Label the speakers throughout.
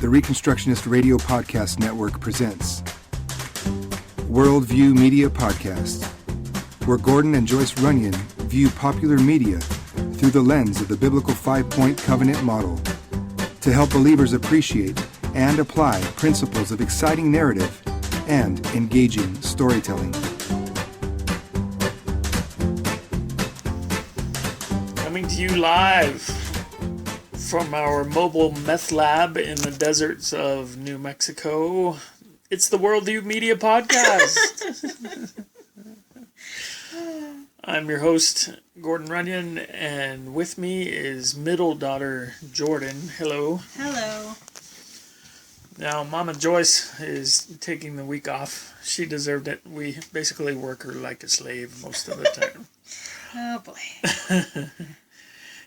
Speaker 1: the Reconstructionist Radio Podcast Network presents Worldview Media Podcast, where Gordon and Joyce Runyon view popular media through the lens of the biblical five-point covenant model to help believers appreciate and apply principles of exciting narrative and engaging storytelling.
Speaker 2: Coming to you live from our mobile meth lab in the deserts of New Mexico. It's the Worldview Media Podcast. I'm your host, Gordon Runyon, and with me is middle daughter, Jordan. Hello.
Speaker 3: Hello.
Speaker 2: Now, Mama Joyce is taking the week off. She deserved it. We basically work her like a slave most of the time.
Speaker 3: Oh, boy.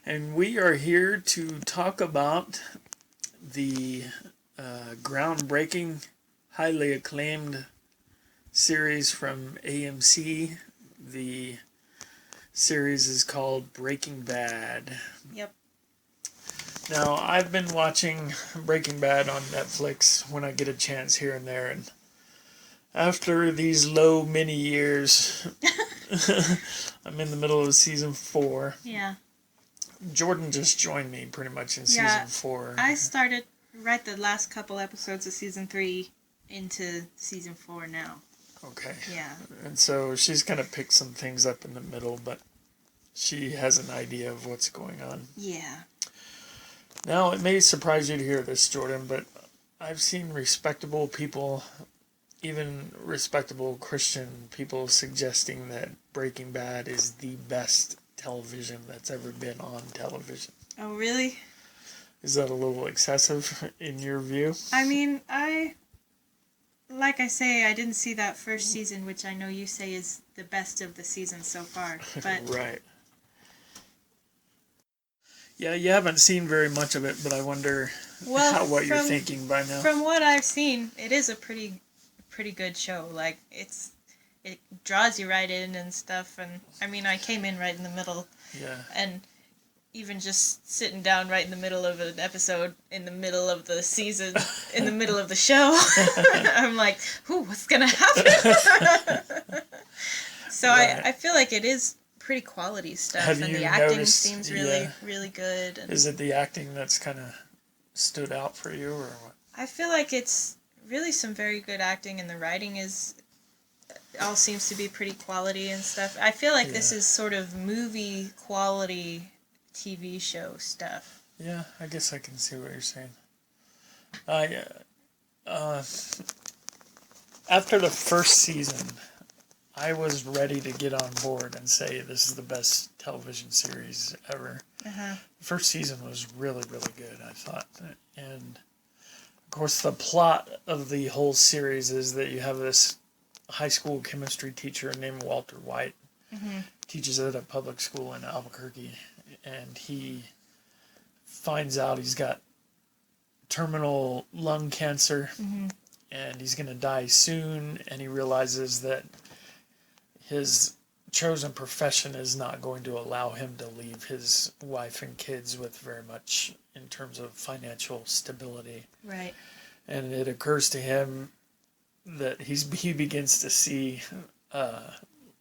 Speaker 2: And we are here to talk about the groundbreaking, highly acclaimed series from AMC. The series is called Breaking Bad.
Speaker 3: Yep.
Speaker 2: Now, I've been watching Breaking Bad on Netflix when I get a chance here and there, and after these low mini years, I'm in the middle of season 4.
Speaker 3: Yeah.
Speaker 2: Jordan just joined me pretty much in season 4.
Speaker 3: I started right the last couple episodes of season 3 into season 4 now.
Speaker 2: Okay.
Speaker 3: Yeah.
Speaker 2: And so she's kind of picked some things up in the middle, but she has an idea of what's going on.
Speaker 3: Yeah.
Speaker 2: Now, it may surprise you to hear this, Jordan, but I've seen respectable people, even respectable Christian people, suggesting that Breaking Bad is the best television that's ever been on television.
Speaker 3: Oh, really?
Speaker 2: Is that a little excessive in your view?
Speaker 3: I mean, like I say, I didn't see that first season, which I know you say is the best of the season so far. But
Speaker 2: Right. Yeah, you haven't seen very much of it, but I wonder what you're thinking by now.
Speaker 3: From what I've seen, it is a pretty good show. Like, it draws you right in and stuff, and I mean, I came in right in the middle.
Speaker 2: Yeah.
Speaker 3: And even just sitting down right in the middle of an episode, in the middle of the season, in the middle of the show, I'm like, ooh, what's gonna happen? So right. I feel like it is pretty quality stuff, and the acting seems really good. And
Speaker 2: is it the acting that's kind of stood out for you, or what?
Speaker 3: I feel like it's really some very good acting, and the writing all seems to be pretty quality and stuff. I feel like this is sort of movie quality TV show stuff.
Speaker 2: Yeah, I guess I can see what you're saying. After the first season, I was ready to get on board and say this is the best television series ever.
Speaker 3: Uh-huh.
Speaker 2: The first season was really, really good, I thought. And, of course, the plot of the whole series is that you have this high school chemistry teacher named Walter White.
Speaker 3: Mm-hmm.
Speaker 2: Teaches at a public school in Albuquerque. And he finds out he's got terminal lung cancer.
Speaker 3: Mm-hmm.
Speaker 2: And he's going to die soon. And he realizes that his chosen profession is not going to allow him to leave his wife and kids with very much in terms of financial stability.
Speaker 3: Right.
Speaker 2: And it occurs to him that he begins to see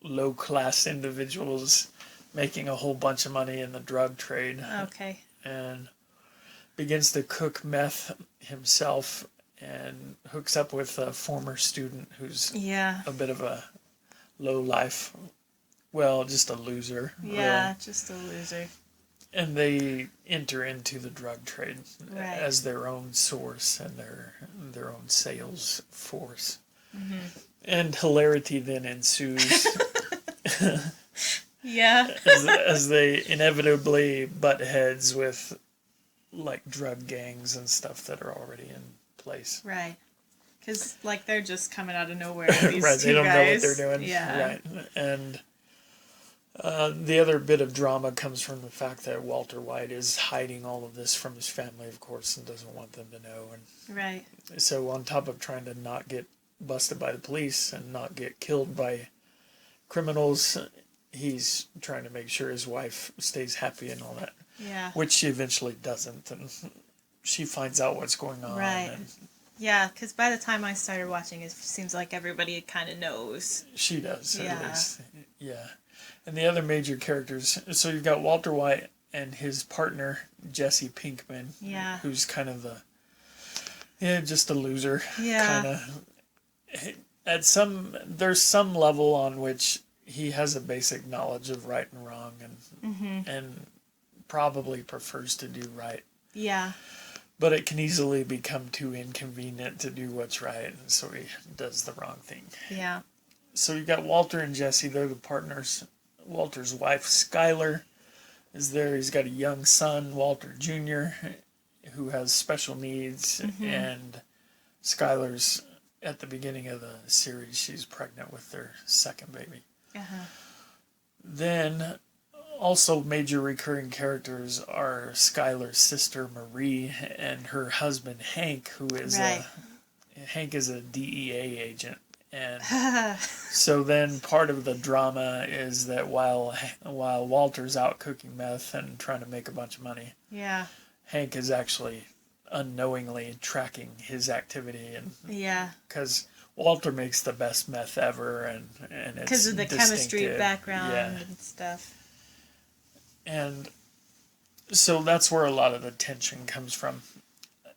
Speaker 2: low-class individuals making a whole bunch of money in the drug trade.
Speaker 3: Okay.
Speaker 2: And begins to cook meth himself and hooks up with a former student who's a bit of a low life, just a loser.
Speaker 3: Yeah,
Speaker 2: really.
Speaker 3: Just a loser.
Speaker 2: And they enter into the drug trade as their own source and their own sales force.
Speaker 3: Mm-hmm.
Speaker 2: And hilarity then ensues.
Speaker 3: Yeah.
Speaker 2: as they inevitably butt heads with like drug gangs and stuff that are already in place.
Speaker 3: Right. Because, like, they're just coming out of nowhere, these
Speaker 2: right,
Speaker 3: two
Speaker 2: they don't
Speaker 3: guys.
Speaker 2: know what they're doing.
Speaker 3: Yeah.
Speaker 2: Right. And the other bit of drama comes from the fact that Walter White is hiding all of this from his family, of course, and doesn't want them to know. And
Speaker 3: right.
Speaker 2: So on top of trying to not get busted by the police and not get killed by criminals, he's trying to make sure his wife stays happy and all that.
Speaker 3: Yeah.
Speaker 2: Which she eventually doesn't. she finds out what's going on.
Speaker 3: Right.
Speaker 2: And
Speaker 3: yeah, because by the time I started watching, it seems like everybody kind of knows.
Speaker 2: she does.
Speaker 3: Yeah.
Speaker 2: At least. Yeah. And the other major characters, so you've got Walter White and his partner, Jesse Pinkman.
Speaker 3: Yeah.
Speaker 2: Who's kind of just a loser.
Speaker 3: Yeah.
Speaker 2: Kind of. There's some level on which he has a basic knowledge of right and wrong and probably prefers to do right.
Speaker 3: Yeah.
Speaker 2: But it can easily become too inconvenient to do what's right, and so he does the wrong thing.
Speaker 3: Yeah.
Speaker 2: So you got Walter and Jesse, they're the partners. Walter's wife, Skylar, is there. He's got a young son, Walter Jr., who has special needs, and Skylar's, at the beginning of the series, she's pregnant with their second baby.
Speaker 3: Uh-huh.
Speaker 2: Then, also major recurring characters are Skylar's sister, Marie, and her husband, Hank, who is Hank is a DEA agent. And so then part of the drama is that while Walter's out cooking meth and trying to make a bunch of money,
Speaker 3: Yeah.
Speaker 2: Hank is actually unknowingly tracking his activity, and
Speaker 3: Yeah.
Speaker 2: because Walter makes the best meth ever, and it's
Speaker 3: Because of the chemistry
Speaker 2: distinctive.
Speaker 3: background
Speaker 2: Yeah.
Speaker 3: and stuff.
Speaker 2: And so that's where a lot of the tension comes from.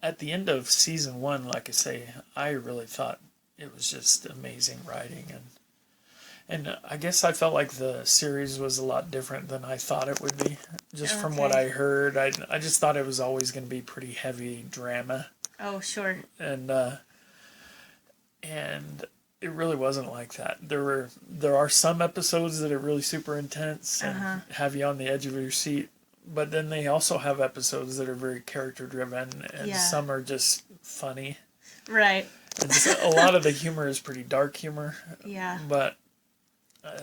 Speaker 2: At the end of season 1, like I say, I really thought it was just amazing writing, and I guess I felt like the series was a lot different than I thought it would be. Just from what I heard, I just thought it was always going to be pretty heavy drama,
Speaker 3: Oh, sure.
Speaker 2: and it really wasn't like that. There are some episodes that are really super intense and have you on the edge of your seat, but then they also have episodes that are very character driven, and some are just funny.
Speaker 3: Right.
Speaker 2: And just, a lot of the humor is pretty dark humor.
Speaker 3: Yeah.
Speaker 2: But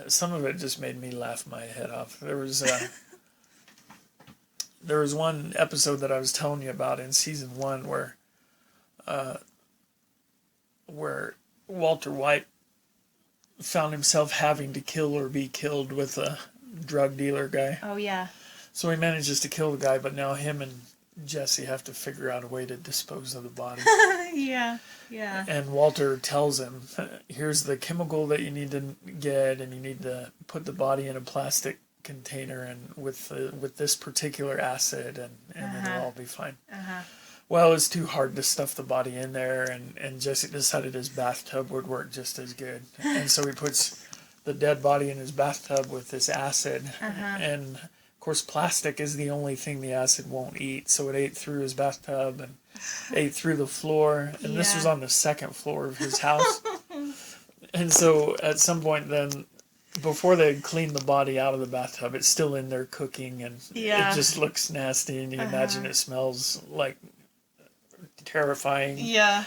Speaker 2: some of it just made me laugh my head off. There was one episode that I was telling you about in season 1 where Walter White found himself having to kill or be killed with a drug dealer guy.
Speaker 3: Oh, yeah.
Speaker 2: So he manages to kill the guy, but now him and Jesse have to figure out a way to dispose of the body.
Speaker 3: Yeah. Yeah.
Speaker 2: And Walter tells him, here's the chemical that you need to get, and you need to put the body in a plastic container and with this particular acid, and it'll all be fine. Well, it's too hard to stuff the body in there, and Jesse decided his bathtub would work just as good. And so he puts the dead body in his bathtub with this acid, and of course plastic is the only thing the acid won't eat, so it ate through his bathtub and ate through the floor, and this was on the second floor of his house. And so at some point then, before they clean the body out of the bathtub, it's still in there cooking, and it just looks nasty, and you imagine it smells like terrifying.
Speaker 3: Yeah.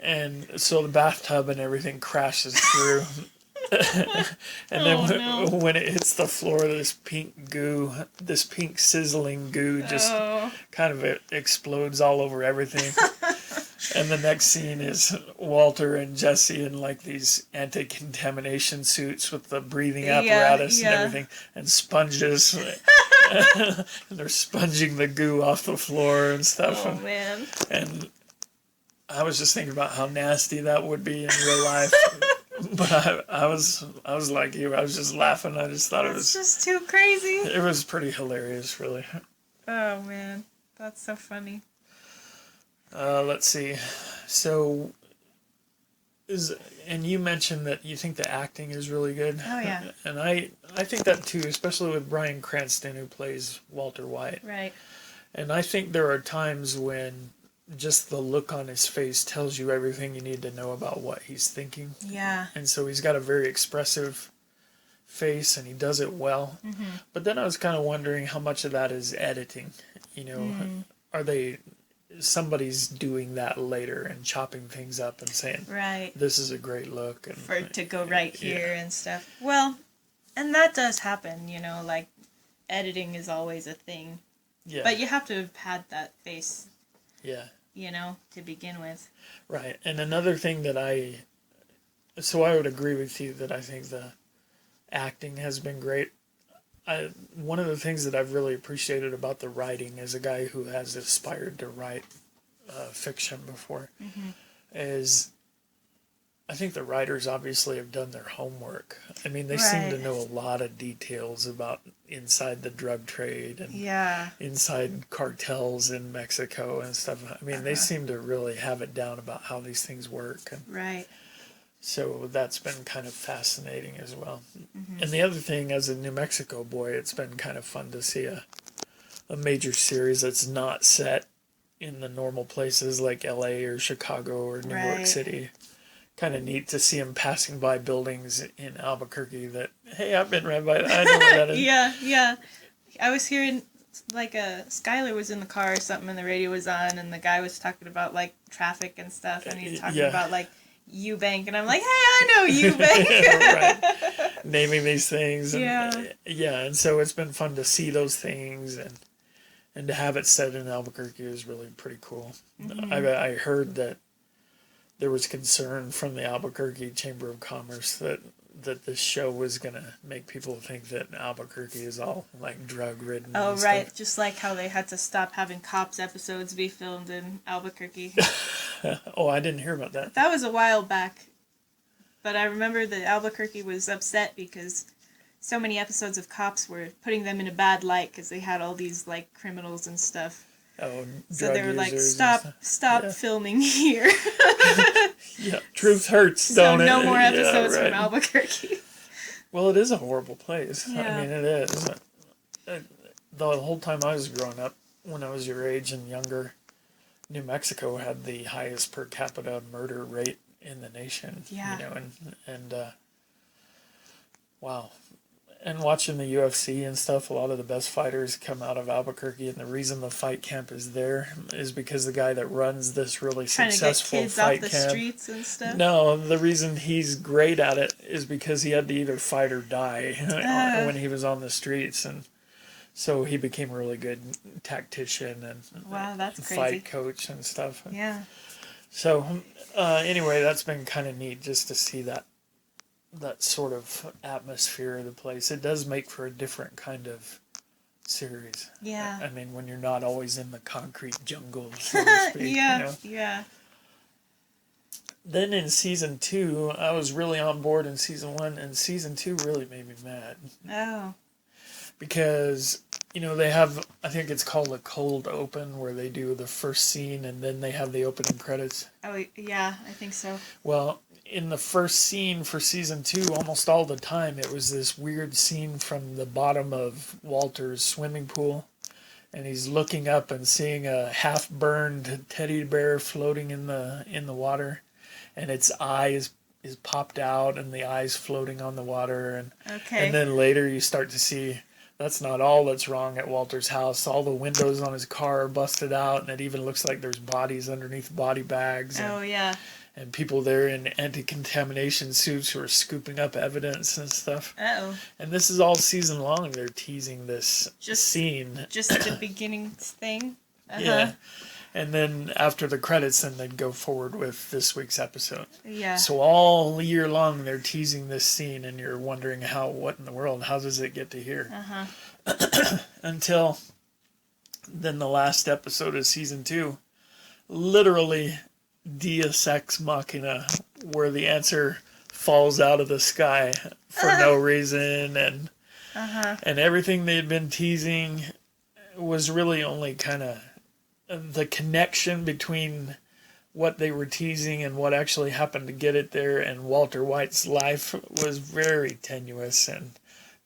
Speaker 2: And so the bathtub and everything crashes through. And then when it hits the floor, this pink sizzling goo just kind of explodes all over everything. And the next scene is Walter and Jesse in like these anti-contamination suits with the breathing apparatus and everything, and sponges. And they're sponging the goo off the floor and stuff.
Speaker 3: Oh, man.
Speaker 2: And I was just thinking about how nasty that would be in real life. But I was like you. I was just laughing. I just thought it was
Speaker 3: just too crazy.
Speaker 2: It was pretty hilarious, really.
Speaker 3: Oh, man. That's so funny.
Speaker 2: Let's see. So, and you mentioned that you think the acting is really good.
Speaker 3: Oh, yeah.
Speaker 2: And I think that too, especially with Bryan Cranston, who plays Walter White.
Speaker 3: Right.
Speaker 2: And I think there are times when just the look on his face tells you everything you need to know about what he's thinking.
Speaker 3: Yeah.
Speaker 2: And so he's got a very expressive face, and he does it well. Mm-hmm. But then I was kind of wondering how much of that is editing. You know, somebody's doing that later and chopping things up and saying,
Speaker 3: right,
Speaker 2: this is a great look, and
Speaker 3: for it to go right here and stuff. Well, and that does happen, you know, like editing is always a thing. Yeah. But you have to have had that face. Yeah. You know, to begin with.
Speaker 2: Right. And another thing that I would agree with you that I think the acting has been great. one of the things that I've really appreciated about the writing as a guy who has aspired to write fiction before is I think the writers obviously have done their homework. I mean, they seem to know a lot of details about inside the drug trade and inside cartels in Mexico and stuff. I mean, they seem to really have it down about how these things work. And so that's been kind of fascinating as well. And the other thing, as a New Mexico boy, it's been kind of fun to see a major series that's not set in the normal places like LA or Chicago or New York City. Kind of neat to see him passing by buildings in Albuquerque that, hey, I've been right by that. I know where that is.
Speaker 3: Yeah. I was hearing, like, Skylar was in the car or something and the radio was on and the guy was talking about, like, traffic and stuff and he's talking about, like, Eubank and I'm like, hey, I know Eubank.
Speaker 2: Right. Naming these things. And, and so it's been fun to see those things and to have it set in Albuquerque is really pretty cool. I heard that there was concern from the Albuquerque Chamber of Commerce that this show was going to make people think that Albuquerque is all, like, drug-ridden.
Speaker 3: Oh, right. Stuff. Just like how they had to stop having Cops episodes be filmed in Albuquerque.
Speaker 2: Oh, I didn't hear about that.
Speaker 3: That was a while back. But I remember that Albuquerque was upset because so many episodes of Cops were putting them in a bad light because they had all these, like, criminals and stuff.
Speaker 2: Oh,
Speaker 3: so they were like, stop filming here.
Speaker 2: Yeah, truth hurts, don't it?
Speaker 3: So no more episodes from Albuquerque.
Speaker 2: Well, it is a horrible place.
Speaker 3: Yeah.
Speaker 2: I mean, it is. The whole time I was growing up, when I was your age and younger, New Mexico had the highest per capita murder rate in the nation.
Speaker 3: Yeah.
Speaker 2: You know, and wow. And watching the UFC and stuff, a lot of the best fighters come out of Albuquerque, and the reason the fight camp is there is because the guy that runs this really successful fight camp. Trying to get kids off the
Speaker 3: streets and stuff?
Speaker 2: No, the reason he's great at it is because he had to either fight or die when he was on the streets, and so he became a really good tactician and fight coach and stuff.
Speaker 3: Yeah.
Speaker 2: So anyway, that's been kind of neat just to see that sort of atmosphere of the place. It does make for a different kind of series.
Speaker 3: Yeah.
Speaker 2: I mean, when you're not always in the concrete jungle, so to speak.
Speaker 3: Yeah.
Speaker 2: Then in season 2, I was really on board in season 1, and season 2 really made me mad.
Speaker 3: Oh.
Speaker 2: Because, you know, they have, I think it's called a cold open, where they do the first scene and then they have the opening credits.
Speaker 3: Oh, yeah, I think so.
Speaker 2: Well, in the first scene for season 2, almost all the time, it was this weird scene from the bottom of Walter's swimming pool. And he's looking up and seeing a half-burned teddy bear floating in the water. And its eyes is popped out and the eyes floating on the water. And then later you start to see that's not all that's wrong at Walter's house. All the windows on his car are busted out, and it even looks like there's bodies underneath body bags. And people there in anti-contamination suits who are scooping up evidence and stuff. And this is all season long. They're teasing this scene.
Speaker 3: Just the beginning thing?
Speaker 2: Yeah. And then after the credits, then they'd go forward with this week's episode.
Speaker 3: Yeah.
Speaker 2: So all year long, they're teasing this scene, and you're wondering what in the world, how does it get to here? Until then the last episode of season 2, literally Deus Ex Machina, where the answer falls out of the sky for no reason, and everything they had been teasing was really only kind of the connection between what they were teasing and what actually happened to get it there, and Walter White's life was very tenuous and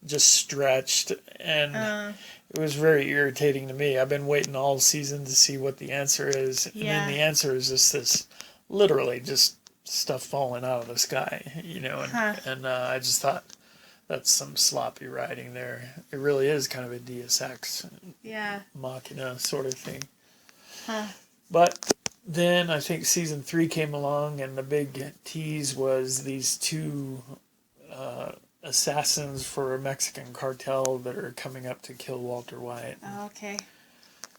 Speaker 2: just stretched, and it was very irritating to me. I've been waiting all season to see what the answer is, and then the answer is just this, literally just stuff falling out of the sky, you know, and I just thought, that's some sloppy writing there. It really is kind of a Deus Ex Machina sort of thing. But then I think season 3 came along, and the big tease was these 2 assassins for a Mexican cartel that are coming up to kill Walter White.
Speaker 3: Oh, okay.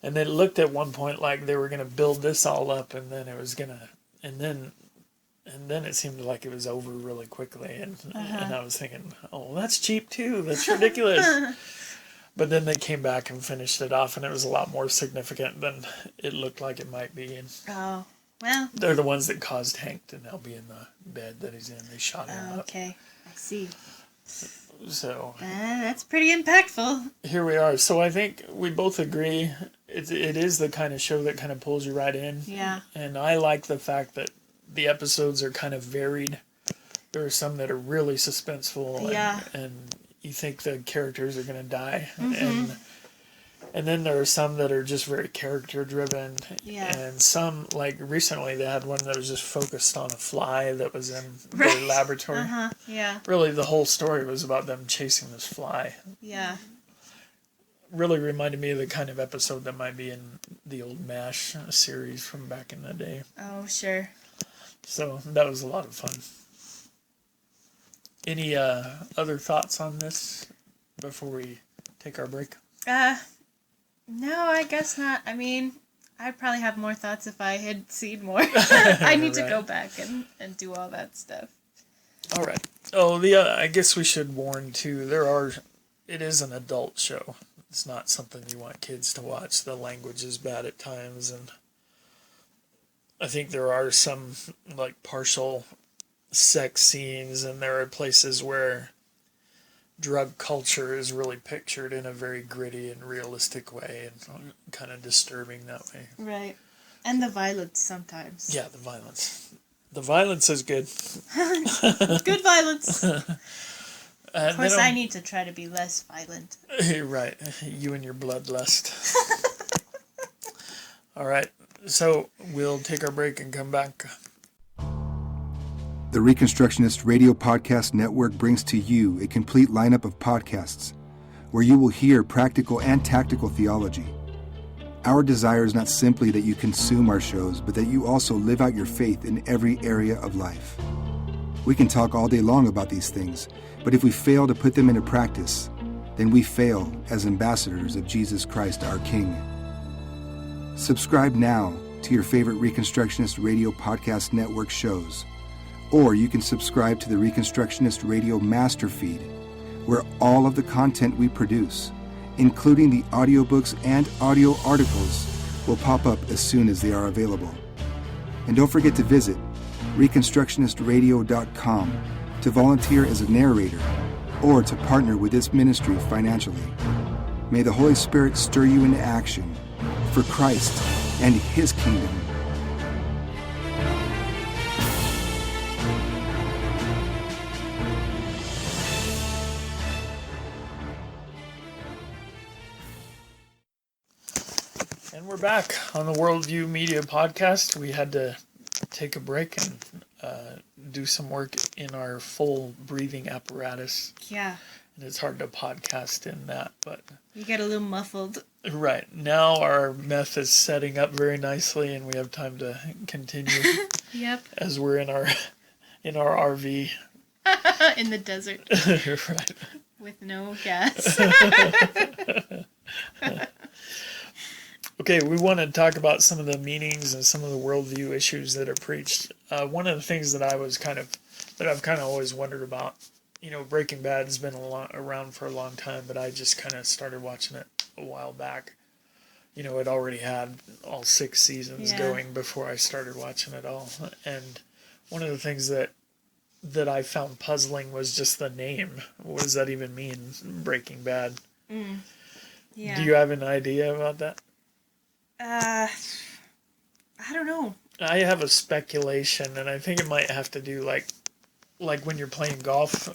Speaker 2: And it looked at one point like they were going to build this all up, and then it was going to, and then it seemed like it was over really quickly, and I was thinking, oh, that's cheap too. That's ridiculous. But then they came back and finished it off, and it was a lot more significant than it looked like it might be. And
Speaker 3: Oh, well.
Speaker 2: they're the ones that caused Hank to now be in the bed that he's in. They shot him up.
Speaker 3: Okay, I see.
Speaker 2: So
Speaker 3: That's pretty impactful.
Speaker 2: here we are. So I think we both agree it is the kind of show that kind of pulls you right in.
Speaker 3: Yeah.
Speaker 2: And I like the fact that the episodes are kind of varied. There are some that are really suspenseful.
Speaker 3: Yeah.
Speaker 2: And you think the characters are going to die. And then there are some that are just very character driven.
Speaker 3: Yeah.
Speaker 2: And some, like recently they had one that was just focused on a fly that was in
Speaker 3: Right.
Speaker 2: their laboratory.
Speaker 3: Yeah.
Speaker 2: Really, the whole story was about them chasing this fly.
Speaker 3: Yeah.
Speaker 2: Really reminded me of the kind of episode that might be in the old MASH series from back in the day.
Speaker 3: Oh, sure.
Speaker 2: So that was a lot of fun. Any other thoughts on this before we take our break?
Speaker 3: No, I guess not. I mean, I'd probably have more thoughts if I had seen more. I need to go back and do all that stuff.
Speaker 2: All right. Oh, I guess we should warn too. It is an adult show. It's not something you want kids to watch. The language is bad at times, and I think there are some like partial sex scenes, and there are places where drug culture is really pictured in a very gritty and realistic way, and kind of disturbing that way.
Speaker 3: Right. And the violence sometimes.
Speaker 2: Yeah, the violence. The violence is good.
Speaker 3: Good violence. Of course,
Speaker 2: then
Speaker 3: I need to try to be less violent.
Speaker 2: Right. You and your bloodlust. All right. So we'll take our break and come back.
Speaker 1: The Reconstructionist Radio Podcast Network brings to you a complete lineup of podcasts where you will hear practical and tactical theology. Our desire is not simply that you consume our shows, but that you also live out your faith in every area of life. We can talk all day long about these things, but if we fail to put them into practice, then we fail as ambassadors of Jesus Christ, our King. Subscribe now to your favorite Reconstructionist Radio Podcast Network shows. Or you can subscribe to the Reconstructionist Radio Master Feed, where all of the content we produce, including the audiobooks and audio articles, will pop up as soon as they are available. And don't forget to visit reconstructionistradio.com to volunteer as a narrator or to partner with this ministry financially. May the Holy Spirit stir you into action for Christ and His kingdom.
Speaker 2: And we're back on the Worldview Media Podcast. We had to take a break and do some work in our full breathing apparatus.
Speaker 3: Yeah.
Speaker 2: And it's hard to podcast in that, but...
Speaker 3: You get a little muffled.
Speaker 2: Right. Now our meth is setting up very nicely, and we have time to continue.
Speaker 3: Yep.
Speaker 2: As we're in our RV.
Speaker 3: In the desert.
Speaker 2: Right.
Speaker 3: With no gas.
Speaker 2: Okay, we want to talk about some of the meanings and some of the worldview issues that are preached. One of the things that I've kind of always wondered about, Breaking Bad has been around for a long time, but I just kind of started watching it a while back. It already had all 6 seasons going before I started watching it all. And one of the things that I found puzzling was just the name. What does that even mean, Breaking Bad?
Speaker 3: Yeah.
Speaker 2: Do you have an idea about that?
Speaker 3: I don't know.
Speaker 2: I have a speculation, and I think it might have to do like when you're playing golf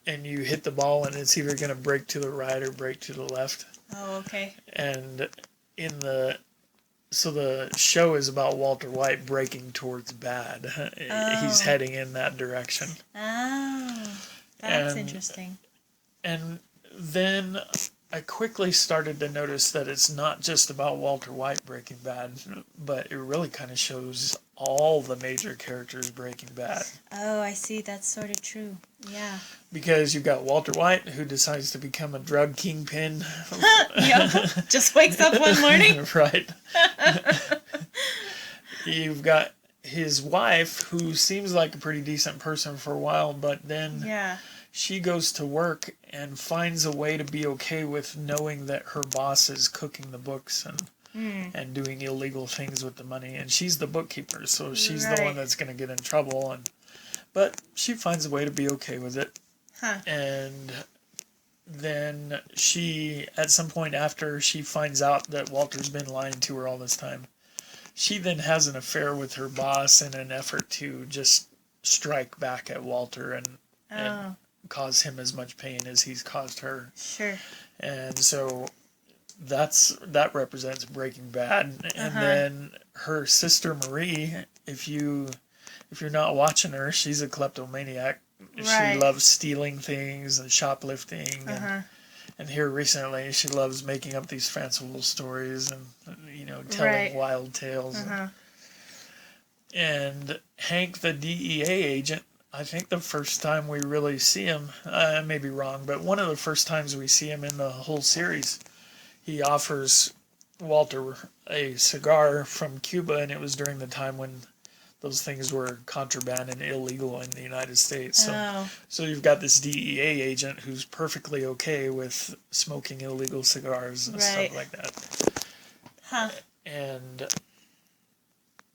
Speaker 2: and you hit the ball and it's either going to break to the right or break to the left.
Speaker 3: Oh, okay.
Speaker 2: And so the show is about Walter White breaking towards bad. Oh. He's heading in that direction.
Speaker 3: Oh, that's interesting.
Speaker 2: And then I quickly started to notice that it's not just about Walter White breaking bad, but it really kind of shows all the major characters breaking bad.
Speaker 3: Oh, I see. That's sort of true. Yeah.
Speaker 2: Because you've got Walter White, who decides to become a drug kingpin.
Speaker 3: Yep. Just wakes up one morning.
Speaker 2: Right. You've got his wife, who seems like a pretty decent person for a while, but then she goes to work and finds a way to be okay with knowing that her boss is cooking the books and doing illegal things with the money, and she's the bookkeeper, so she's the one that's going to get in trouble, but she finds a way to be okay with it. And then she, at some point after she finds out that Walter's been lying to her all this time, she then has an affair with her boss in an effort to just strike back at Walter and cause him as much pain as he's caused her.
Speaker 3: Sure.
Speaker 2: And so that represents Breaking Bad. And then her sister Marie, if you're not watching her, she's a kleptomaniac.
Speaker 3: Right.
Speaker 2: She loves stealing things and shoplifting. And here recently, she loves making up these fanciful stories and, telling wild tales. And Hank, the DEA agent, I think the first time we really see him, I may be wrong, but one of the first times we see him in the whole series, he offers Walter a cigar from Cuba, and it was during the time when those things were contraband and illegal in the United States. So you've got this DEA agent who's perfectly okay with smoking illegal cigars and stuff like that.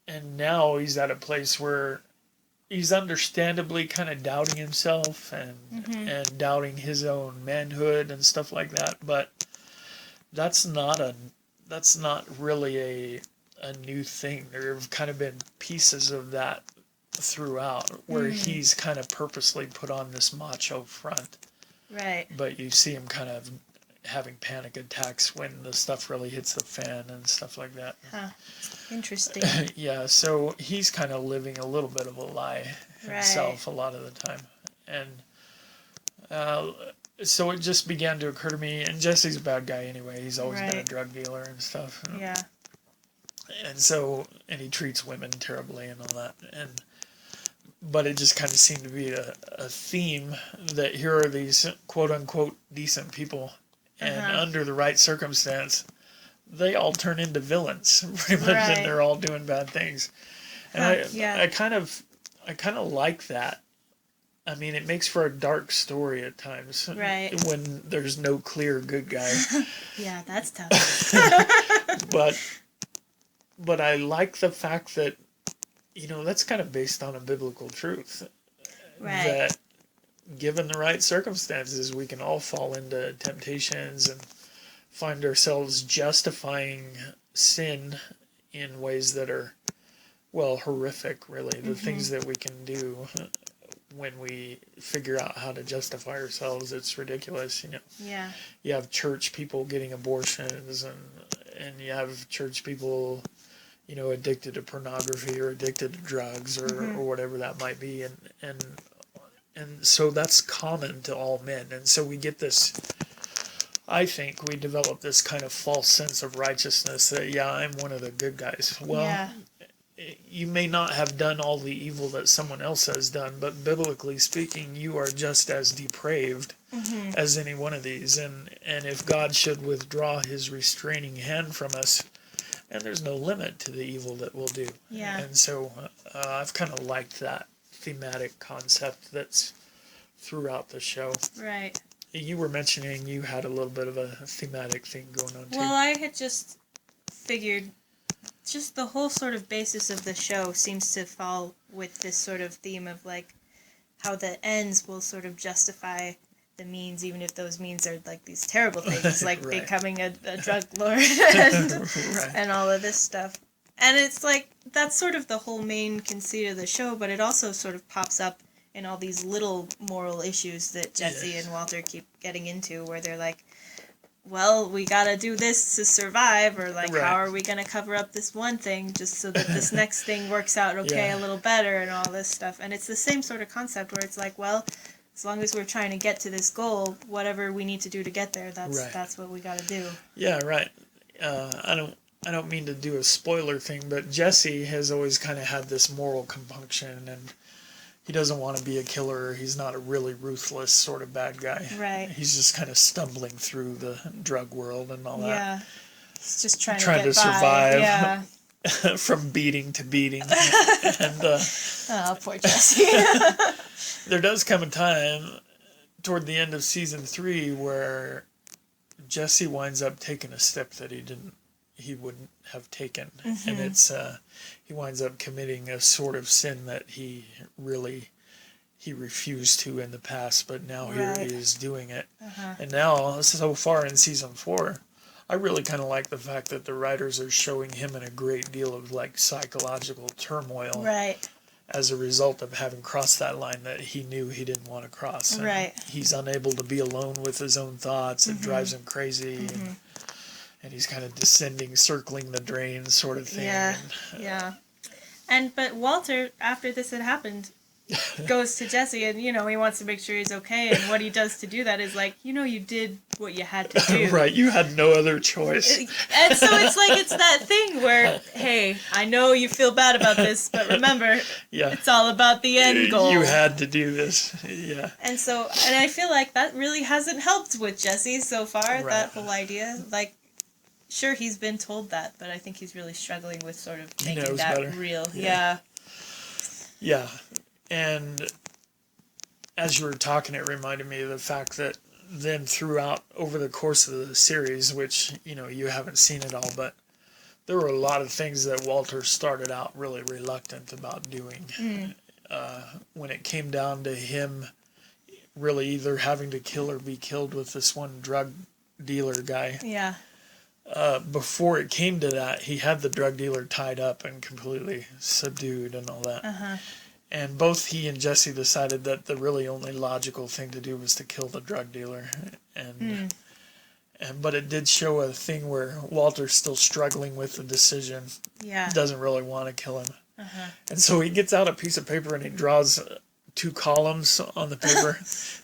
Speaker 2: And now he's at a place where he's understandably kind of doubting himself and doubting his own manhood and stuff like that. But that's not really a new thing. There have kind of been pieces of that throughout where he's kind of purposely put on this macho front.
Speaker 3: Right.
Speaker 2: But you see him kind of having panic attacks when the stuff really hits the fan and stuff like that.
Speaker 3: Interesting.
Speaker 2: Yeah, so he's kind of living a little bit of a lie himself a lot of the time. And so it just began to occur to me, and Jesse's a bad guy anyway. He's always been a drug dealer and stuff.
Speaker 3: Yeah.
Speaker 2: And he treats women terribly and all that. But it just kind of seemed to be a theme that here are these quote-unquote decent people, and under the right circumstance, they all turn into villains, pretty much, and they're all doing bad things. And I kind of like that. I mean, it makes for a dark story at times.
Speaker 3: Right.
Speaker 2: When there's no clear good guy.
Speaker 3: Yeah, that's tough.
Speaker 2: But I like the fact that, that's kind of based on a biblical truth.
Speaker 3: Right.
Speaker 2: That given the right circumstances, we can all fall into temptations and find ourselves justifying sin in ways that are, horrific, really. The things that we can do when we figure out how to justify ourselves, it's ridiculous,
Speaker 3: Yeah.
Speaker 2: You have church people getting abortions, and you have church people, addicted to pornography or addicted to drugs or whatever that might be, and so that's common to all men, and so we get this. I think we develop this kind of false sense of righteousness that I'm one of the good guys. Well, you may not have done all the evil that someone else has done, but biblically speaking, you are just as depraved as any one of these. And if God should withdraw his restraining hand from us, and there's no limit to the evil that we'll do.
Speaker 3: Yeah.
Speaker 2: And so I've kind of liked that thematic concept that's throughout the show.
Speaker 3: Right.
Speaker 2: You were mentioning you had a little bit of a thematic thing going on too.
Speaker 3: Well, I had just figured just the whole sort of basis of the show seems to fall with this sort of theme of like how the ends will sort of justify the means, even if those means are like these terrible things, like becoming a drug lord and all of this stuff. And it's like that's sort of the whole main conceit of the show, but it also sort of pops up in all these little moral issues that Jesse and Walter keep getting into, where they're like, well, we gotta do this to survive, or like, how are we gonna cover up this one thing just so that this next thing works out a little better, and all this stuff. And it's the same sort of concept where it's like, well, as long as we're trying to get to this goal, whatever we need to do to get there, that's what we gotta do. Yeah, right.
Speaker 2: I don't mean to do a spoiler thing, but Jesse has always kind of had this moral compunction, and he doesn't want to be a killer. He's not a really ruthless sort of bad guy.
Speaker 3: Right.
Speaker 2: He's just kind of stumbling through the drug world and all that.
Speaker 3: Yeah. He's just trying to
Speaker 2: get
Speaker 3: survive.
Speaker 2: Yeah. From beating to beating. And,
Speaker 3: oh, poor Jesse.
Speaker 2: there does come a time toward the end of season 3 where Jesse winds up taking a step that he wouldn't have taken. And it's he winds up committing a sort of sin that he refused to in the past, but now here he is doing it. And now, so far in season 4, I really kind of like the fact that the writers are showing him in a great deal of like psychological turmoil.
Speaker 3: Right.
Speaker 2: As a result of having crossed that line that he knew he didn't want to cross. And
Speaker 3: right.
Speaker 2: He's unable to be alone with his own thoughts. It drives him crazy. And he's kind of descending, circling the drain sort of thing.
Speaker 3: Yeah, But Walter, after this had happened, goes to Jesse and, he wants to make sure he's okay. And what he does to do that is like, you did what you had to do.
Speaker 2: Right, you had no other choice.
Speaker 3: And so it's like, it's that thing where, hey, I know you feel bad about this, but remember, it's all about the end goal.
Speaker 2: You had to do this, yeah.
Speaker 3: And I feel like that really hasn't helped with Jesse so far, that whole idea. Like, sure, he's been told that, but I think he's really struggling with sort of making that better. Real. Yeah.
Speaker 2: And as you were talking, it reminded me of the fact that then throughout, over the course of the series, which, you haven't seen it all, but there were a lot of things that Walter started out really reluctant about doing. When it came down to him really either having to kill or be killed with this one drug dealer guy.
Speaker 3: Yeah.
Speaker 2: Before it came to that, he had the drug dealer tied up and completely subdued and all that. And both he and Jesse decided that the really only logical thing to do was to kill the drug dealer. But it did show a thing where Walter's still struggling with the decision.
Speaker 3: Yeah.
Speaker 2: Doesn't really want to kill him. And so he gets out a piece of paper and he draws 2 columns on the paper.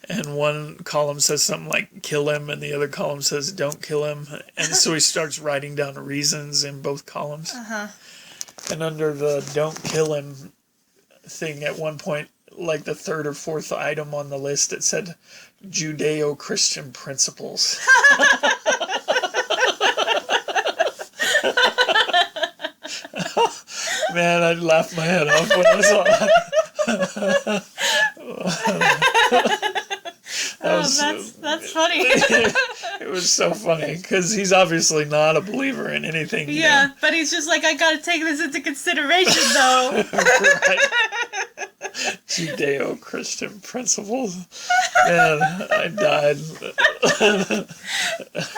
Speaker 2: And one column says something like, kill him, and the other column says, don't kill him. And so he starts writing down reasons in both columns. And under the don't kill him thing, at one point, like the 3rd or 4th item on the list, it said Judeo-Christian principles. Man, I laughed my head off when I saw that.
Speaker 3: That's funny.
Speaker 2: It was so funny because he's obviously not a believer in anything.
Speaker 3: But he's just like, I gotta take this into consideration, though.
Speaker 2: Right. Judeo-Christian principles. Man, I died.
Speaker 3: Oh,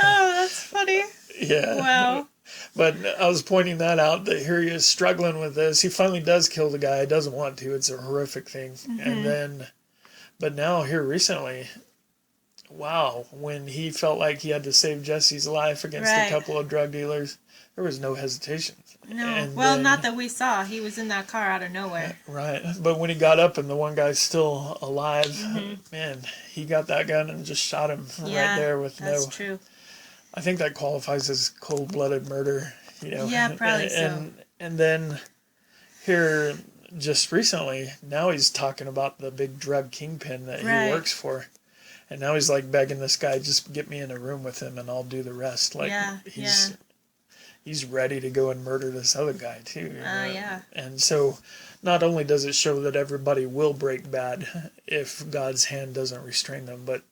Speaker 3: that's funny.
Speaker 2: Yeah.
Speaker 3: Wow.
Speaker 2: But I was pointing that out, that here he is struggling with this. He finally does kill the guy. He doesn't want to. It's a horrific thing. And then, but now here recently, wow, when he felt like he had to save Jesse's life against a couple of drug dealers, there was no hesitation.
Speaker 3: No.
Speaker 2: And
Speaker 3: well,
Speaker 2: then,
Speaker 3: not that we saw. He was in that car out of nowhere.
Speaker 2: Right. But when he got up and the one guy's still alive, man, he got that gun and just shot him right there with
Speaker 3: that's true.
Speaker 2: I think that qualifies as cold-blooded murder,
Speaker 3: Yeah, probably so.
Speaker 2: And then here, just recently, now he's talking about the big drug kingpin that he works for. And now he's like begging this guy, just get me in a room with him and I'll do the rest. Like he's ready to go and murder this other guy too. And so not only does it show that everybody will break bad if God's hand doesn't restrain them, but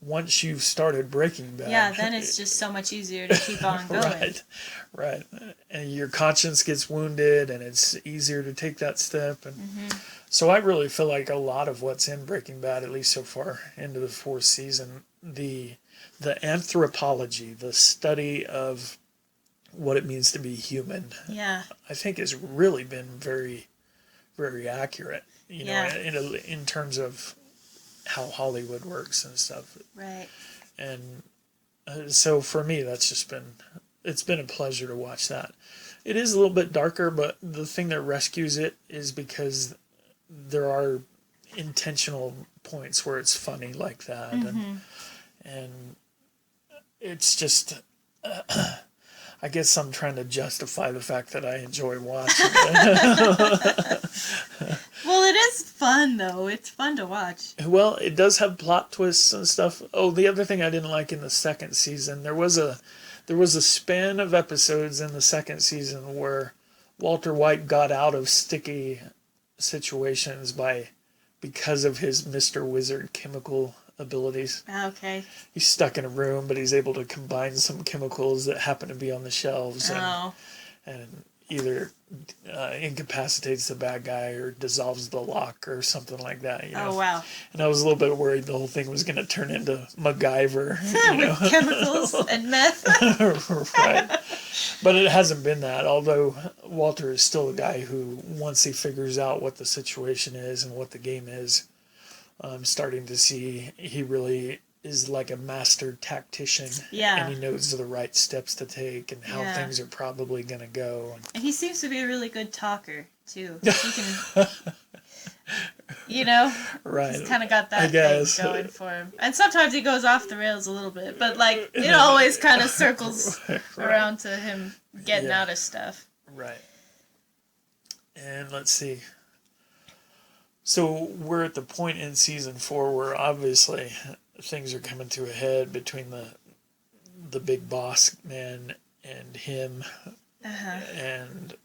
Speaker 2: once you've started breaking bad,
Speaker 3: then it's just so much easier to keep on going.
Speaker 2: Right. And your conscience gets wounded, and it's easier to take that step. And so I really feel like a lot of what's in Breaking Bad, at least so far into the 4th season, the anthropology, the study of what it means to be human, I think has really been very, very accurate. In terms of how Hollywood works and stuff.
Speaker 3: Right.
Speaker 2: And so for me, it's been a pleasure to watch that. It is a little bit darker, but the thing that rescues it is because there are intentional points where it's funny like that. And it's just, I guess I'm trying to justify the fact that I enjoy watching it.
Speaker 3: Well, it is fun, though. It's fun to watch.
Speaker 2: Well, it does have plot twists and stuff. Oh, the other thing I didn't like in the 2nd season, there was a span of episodes in the 2nd season where Walter White got out of sticky situations because of his Mr. Wizard chemical abilities.
Speaker 3: Okay.
Speaker 2: He's stuck in a room, but he's able to combine some chemicals that happen to be on the shelves and either incapacitates the bad guy or dissolves the lock or something like that. You know?
Speaker 3: Oh, wow.
Speaker 2: And I was a little bit worried the whole thing was going to turn into MacGyver.
Speaker 3: With chemicals and meth.
Speaker 2: Right. But it hasn't been that, although Walter is still a guy who, once he figures out what the situation is and what the game is, I'm starting to see he really is like a master tactician.
Speaker 3: Yeah.
Speaker 2: And he knows the right steps to take and how things are probably going to go.
Speaker 3: And he seems to be a really good talker, too. He can, you know?
Speaker 2: Right.
Speaker 3: He's kind of got that thing going for him. And sometimes he goes off the rails a little bit, but, like, it always kind of circles around to him getting out of stuff.
Speaker 2: Right. And let's see. So we're at the point in season 4 where obviously things are coming to a head between the big boss man and him. And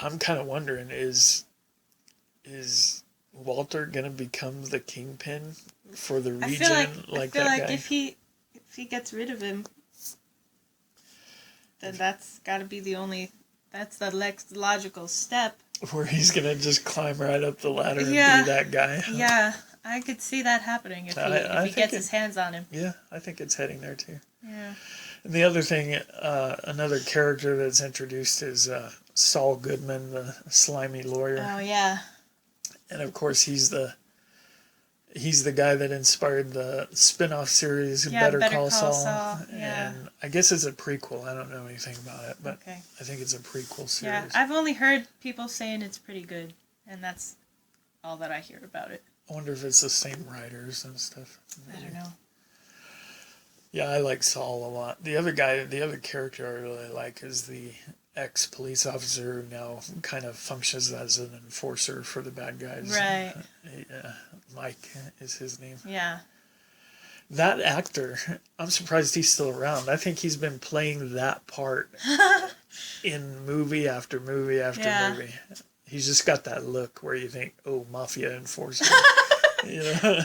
Speaker 2: I'm kind of wondering, is Walter gonna become the kingpin for the region?
Speaker 3: I feel like
Speaker 2: guy?
Speaker 3: if he gets rid of him, then that's got to be that's the logical step.
Speaker 2: Where he's gonna just climb right up the ladder and be that guy.
Speaker 3: Yeah, I could see that happening if he gets his hands on him.
Speaker 2: Yeah, I think it's heading there too.
Speaker 3: Yeah.
Speaker 2: And the other thing, another character that's introduced is Saul Goodman, the slimy lawyer.
Speaker 3: Oh yeah.
Speaker 2: And of course, he's the guy that inspired the spin-off series Better Call Saul.
Speaker 3: Yeah.
Speaker 2: And I guess it's a prequel. I don't know anything about it, but
Speaker 3: okay.
Speaker 2: I think it's a prequel series.
Speaker 3: Yeah, I've only heard people saying it's pretty good, and that's all that I hear about it.
Speaker 2: I wonder if it's the same writers and stuff.
Speaker 3: I don't know.
Speaker 2: Yeah, I like Saul a lot. The other character I really like is the ex-police officer who now kind of functions as an enforcer for the bad guys.
Speaker 3: Right.
Speaker 2: Mike is his name.
Speaker 3: Yeah.
Speaker 2: That actor, I'm surprised he's still around. I think he's been playing that part in movie after movie after movie. He's just got that look where you think, oh, mafia enforcer. You know?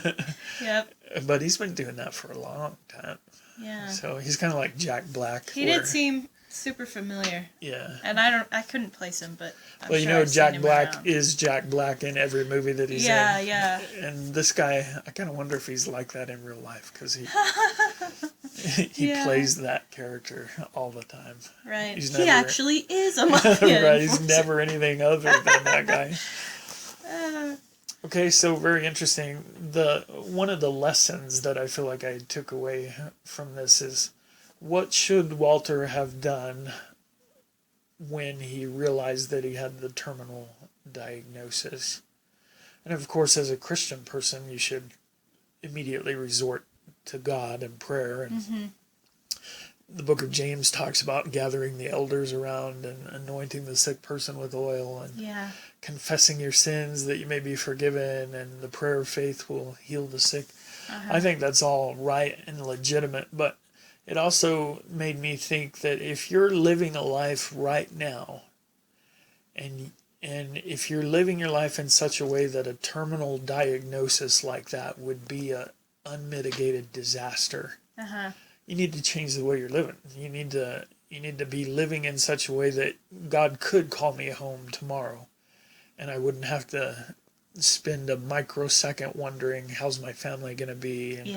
Speaker 3: Yep.
Speaker 2: But he's been doing that for a long time.
Speaker 3: Yeah.
Speaker 2: So he's kind of like Jack Black.
Speaker 3: He did seem super familiar.
Speaker 2: Yeah.
Speaker 3: And I couldn't place him, but
Speaker 2: well, you know, Jack Black is Jack Black in every movie that he's in.
Speaker 3: Yeah.
Speaker 2: And this guy, I kind of wonder if he's like that in real life, because he plays that character all the time.
Speaker 3: Right.
Speaker 2: He
Speaker 3: actually is a mafia.
Speaker 2: Right. He's never anything other than that guy. Okay, so very interesting. One of the lessons that I feel like I took away from this is, what should Walter have done when he realized that he had the terminal diagnosis? And of course, as a Christian person, you should immediately resort to God and prayer. And the book of James talks about gathering the elders around and anointing the sick person with oil and confessing your sins that you may be forgiven, and the prayer of faith will heal the sick. I think that's all right and legitimate, but it also made me think that if you're living a life right now, and if you're living your life in such a way that a terminal diagnosis like that would be a unmitigated disaster, you need to change the way you're living. You need to be living in such a way that God could call me home tomorrow, and I wouldn't have to spend a microsecond wondering how's my family going to be and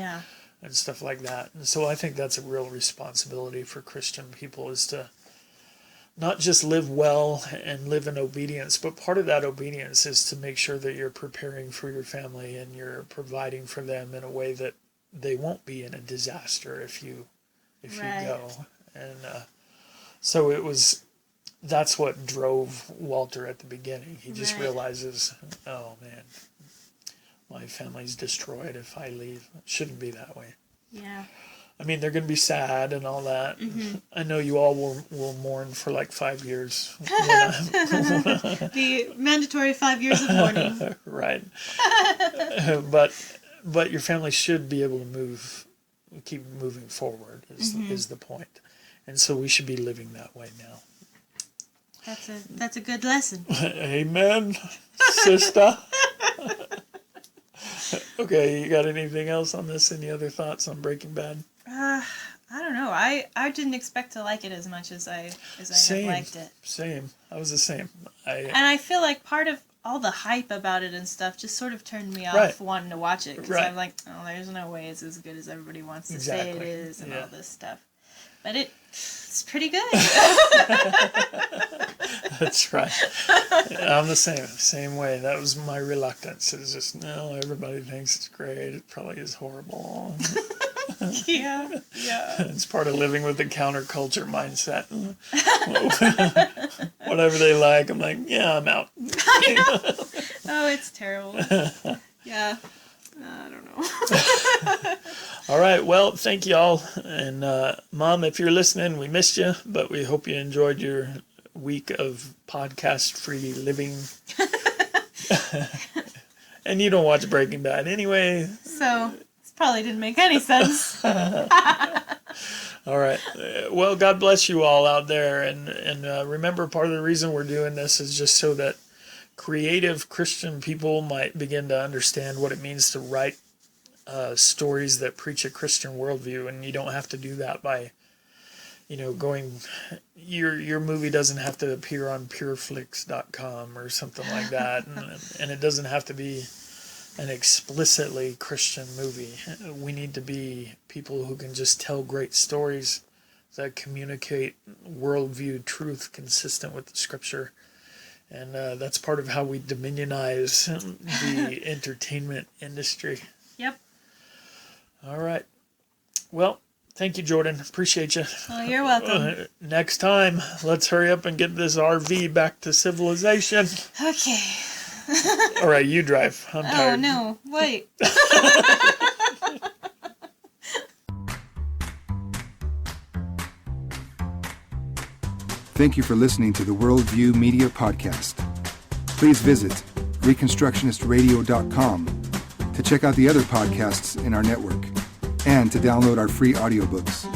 Speaker 2: stuff like that. And so I think that's a real responsibility for Christian people, is to not just live well and live in obedience, but part of that obedience is to make sure that you're preparing for your family and you're providing for them in a way that they won't be in a disaster if you go. And so that's what drove Walter at the beginning. He just realizes, oh man, my family's destroyed if I leave. It shouldn't be that way.
Speaker 3: Yeah.
Speaker 2: I mean, they're going to be sad and all that. I know you all will mourn for like 5 years.
Speaker 3: The mandatory 5 years of mourning.
Speaker 2: Right. But your family should be able to keep moving forward is the point. And so we should be living that way now.
Speaker 3: That's a good lesson.
Speaker 2: Amen, sister. Okay, you got anything else on this? Any other thoughts on Breaking Bad?
Speaker 3: I don't know. I didn't expect to like it as much as I have liked it.
Speaker 2: Same. I was the same.
Speaker 3: And I feel like part of all the hype about it and stuff just sort of turned me off wanting to watch it. Because I'm like, oh, there's no way it's as good as everybody wants to say it is and all this stuff. But it's pretty good.
Speaker 2: That's right. I'm the same way. That was my reluctance. It's just, no, everybody thinks it's great. It probably is horrible.
Speaker 3: Yeah.
Speaker 2: It's part of living with the counterculture mindset. Whatever they like, I'm like, yeah, I'm out.
Speaker 3: Oh, it's terrible. Yeah. I don't know.
Speaker 2: All right. Well, thank you all. And Mom, if you're listening, we missed you, but we hope you enjoyed your week of podcast-free living. And you don't watch Breaking Bad anyway.
Speaker 3: So, this probably didn't make any sense.
Speaker 2: All right. Well, God bless you all out there. And remember, part of the reason we're doing this is just so that creative Christian people might begin to understand what it means to write stories that preach a Christian worldview. And you don't have to do that by, going, your movie doesn't have to appear on pureflix.com or something like that. And it doesn't have to be an explicitly Christian movie. We need to be people who can just tell great stories that communicate worldview truth consistent with the Scripture. And that's part of how we dominionize the entertainment industry.
Speaker 3: Yep.
Speaker 2: All right. Well, thank you, Jordan. Appreciate you.
Speaker 3: Well, you're welcome.
Speaker 2: Next time, let's hurry up and get this RV back to civilization.
Speaker 3: Okay.
Speaker 2: All right, you drive. I'm tired.
Speaker 3: Oh, no. Wait.
Speaker 1: Thank you for listening to the Worldview Media Podcast. Please visit reconstructionistradio.com to check out the other podcasts in our network and to download our free audiobooks.